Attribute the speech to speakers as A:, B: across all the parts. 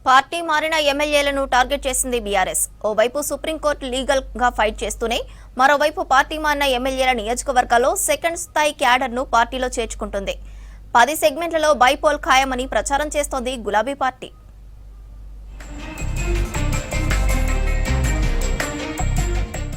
A: Party మారిన ఎమ్మెల్యేలను target చేసింది బీఆర్ఎస్. ఓవైపు సుప్రీంకోర్టు లీగల్ గా ఫైట్ చేస్తూనే మరోవైపు పార్టీ మారిన ఎమ్మెల్యేల నియోజకవర్గాల్లో సెకండ్ స్థాయి క్యాడర్ ను పార్టీలో చేర్చుకుంటుంది. 10 సెగ్మెంట్లలో బైపోల్ ఖాయమని ప్రచారం చేస్తోంది గులాబీ పార్టీ.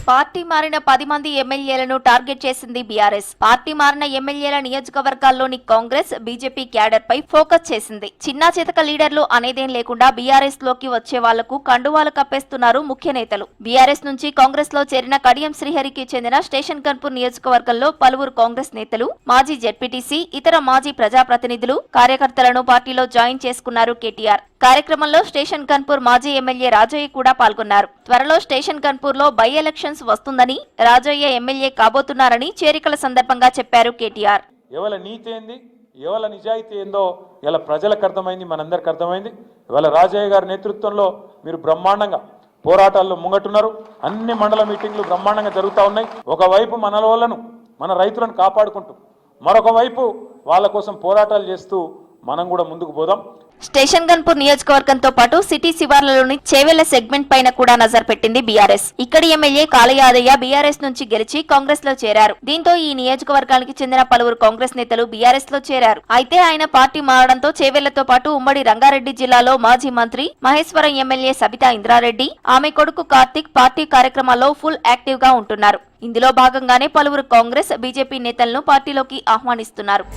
A: పార్టీ మారిన 10 మంది ఎమ్మెల్యేలను టార్గెట్ చేసింది బీఆర్ఎస్. పార్టీ మారిన ఎమ్మెల్యేల నియోజకవర్గాల్లోని కాంగ్రెస్, బీజేపీ క్యాడర్ పై ఫోకస్ చేసింది. చిన్నా చితక లీడర్లు అనేదేం లేకుండా బీఆర్ఎస్ లోకి వచ్చే వాళ్లకు కండువాలు కప్పేస్తున్నారు ముఖ్య నేతలు. బీఆర్ఎస్ నుంచి కాంగ్రెస్ లో చేరిన కడియం శ్రీహరికి చెందిన స్టేషన్ గన్పూర్ నియోజకవర్గంలో పలువురు కాంగ్రెస్ నేతలు, మాజీ జెడ్పీటీసీ, ఇతర మాజీ ప్రజాప్రతినిధులు, కార్యకర్తలను పార్టీలో జాయిన్ చేసుకున్నారు కేటీఆర్. కార్యక్రమంలో స్టేషన్ గన్పూర్ మాజీ ఎమ్మెల్యే రాజయ్య కూడా పాల్గొన్నారు. త్వరలో స్టేషన్ గన్పూర్ లో బై ఎలక్షన్స్ వస్తుందని, రాజయ్య ఎమ్మెల్యే కాబోతున్నారని చేరికల సందర్భంగా చెప్పారు కేటీఆర్.
B: ఎవల నీతి ఏంది, ఎవల నిజాయితీ ఏందో ఇలా ప్రజలకు అర్థమైంది, మనందరికి అర్థమైంది. ఇవాళ రాజయ్య గారి నేతృత్వంలో మీరు బ్రహ్మాండంగా పోరాటాల్లో ముంగట్టున్నారు. అన్ని మండల మీటింగ్లు బ్రహ్మాండంగా జరుగుతూ ఉన్నాయి. ఒకవైపు మన వాళ్ళను, మన రైతులను కాపాడుకుంటూ, మరొక వైపు వాళ్ళ కోసం పోరాటాలు చేస్తూ మనం కూడా ముందుకు పోదాం.
A: స్టేషన్ గన్పూర్ నియోజకవర్గంతో పాటు సిటీ శివార్లలోని చేవెళ్ల సెగ్మెంట్ పైన కూడా నజర్ పెట్టింది బీఆర్ఎస్. ఇక్కడి ఎమ్మెల్యే కాళయాదయ్య బీఆర్ఎస్ నుంచి గెలిచి కాంగ్రెస్ లో చేరారు. దీంతో ఈ నియోజకవర్గానికి చెందిన పలువురు కాంగ్రెస్ నేతలు బీఆర్ఎస్ లో చేరారు. అయితే ఆయన పార్టీ మారడంతో చేవెళ్లతో పాటు ఉమ్మడి రంగారెడ్డి జిల్లాలో మాజీ మంత్రి మహేశ్వరం ఎమ్మెల్యే సబితా ఇంద్రారెడ్డి, ఆమె కొడుకు కార్తిక్ పార్టీ కార్యక్రమాల్లో ఫుల్ యాక్టివ్ గా ఉంటున్నారు. ఇందులో భాగంగానే పలువురు కాంగ్రెస్, బీజేపీ నేతలను పార్టీలోకి ఆహ్వానిస్తున్నారు.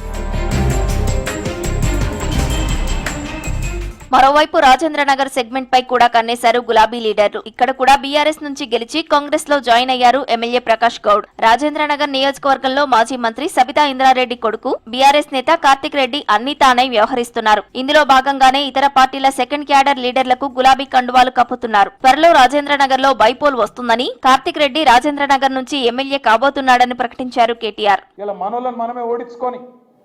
A: మరోవైపు రాజేంద్రనగర్ సెగ్మెంట్ పై కూడా కన్నేశారు గులాబీ లీడర్లు. ఇక్కడ కూడా బీఆర్ఎస్ నుంచి గెలిచి కాంగ్రెస్ లో జాయిన్ అయ్యారు ఎమ్మెల్యే ప్రకాష్ గౌడ్. రాజేంద్రనగర్ నియోజకవర్గంలో మాజీ మంత్రి సబితా ఇంద్రారెడ్డి కొడుకు, బీఆర్ఎస్ నేత కార్తిక్ రెడ్డి అన్ని తానై వ్యవహరిస్తున్నారు. ఇందులో భాగంగానే ఇతర పార్టీల సెకండ్ క్యాడర్ లీడర్లకు గులాబీ కండువాలు కప్పుతున్నారు. త్వరలో రాజేంద్రనగర్ లో బైపోల్ వస్తుందని, కార్తిక్ రెడ్డి రాజేంద్రనగర్ నుంచి ఎమ్మెల్యే కాబోతున్నాడని ప్రకటించారు కేటీఆర్.
B: మనమే ఓడించుకొని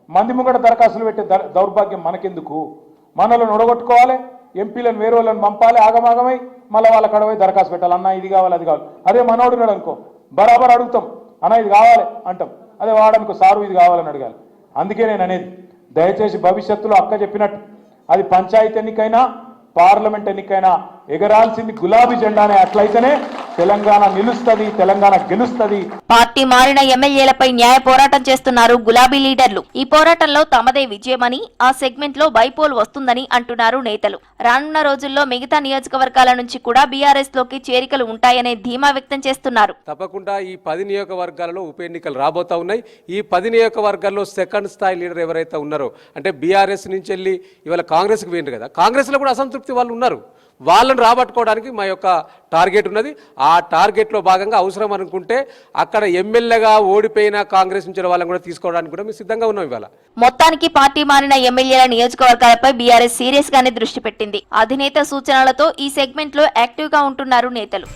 B: మంది ముంగట దరఖాస్తులు పెట్టే దౌర్భాగ్యం మనకెందుకు? మనలను ఒడగొట్టుకోవాలి, ఎంపీలను వేరే వాళ్ళని పంపాలి, ఆగమాగమై మళ్ళీ వాళ్ళ కడవై దరఖాస్తు పెట్టాలి. అన్న ఇది కావాలి, అది కావాలి. అదే మనోడున్నాడు అనుకో, బరాబర్ అడుగుతాం, అన్న ఇది కావాలి అంటాం. అదే వాడనుకో, సారు ఇది కావాలని అడగాలి. అందుకే నేను అనేది, దయచేసి భవిష్యత్తులో అక్క చెప్పినట్టు అది పంచాయతీ ఎన్నికైనా పార్లమెంట్ ఎన్నికైనా ఎగరాల్సింది గులాబీ జెండానే. అట్లయితేనే తెలంగాణ నిలుస్తుంది, తెలంగాణ గెలుస్తుంది.
A: పార్టీ మారిన ఎమ్మెల్యేలపై న్యాయ పోరాటం చేస్తున్నారు గులాబీ లీడర్లు. ఈ పోరాటంలో తమదే విజయమని, ఆ సెగ్మెంట్ లో బైపోల్ వస్తుందని అంటున్నారు నేతలు. రానున్న రోజుల్లో మిగతా నియోజకవర్గాల నుంచి కూడా బీఆర్ఎస్ లోకి చేరికలు ఉంటాయనే ధీమా వ్యక్తం చేస్తున్నారు.
C: తప్పకుండా ఈ 10 నియోజకవర్గాలలో ఉప ఎన్నికలు రాబోతా ఉన్నాయి. ఈ 10 నియోజకవర్గాల్లో సెకండ్ స్థాయి లీడర్ ఎవరైతే ఉన్నారో, అంటే బీఆర్ఎస్ నుంచి వెళ్ళి ఇవాళ కాంగ్రెస్కి పోయింది కదా, కాంగ్రెస్ లో కూడా అసంతృప్తి వాళ్ళు ఉన్నారు. వాళ్ళను రాబట్టుకోవడానికి మా యొక్క టార్గెట్ ఉన్నది. ఆ టార్గెట్లో భాగంగా అవసరం అనుకుంటే అక్కడ ఎమ్మెల్యేగా ఓడిపోయిన కాంగ్రెస్ నుంచి వాళ్ళని కూడా తీసుకోవడానికి కూడా మేము సిద్ధంగా ఉన్నాం. ఇవాళ
A: మొత్తానికి పార్టీ మారిన ఎమ్మెల్యేల నియోజకవర్గాలపై బీఆర్ఎస్ సీరియస్ గానే దృష్టి పెట్టింది. అధినేత సూచనలతో ఈ సెగ్మెంట్ లో యాక్టివ్ గా ఉంటున్నారు నేతలు.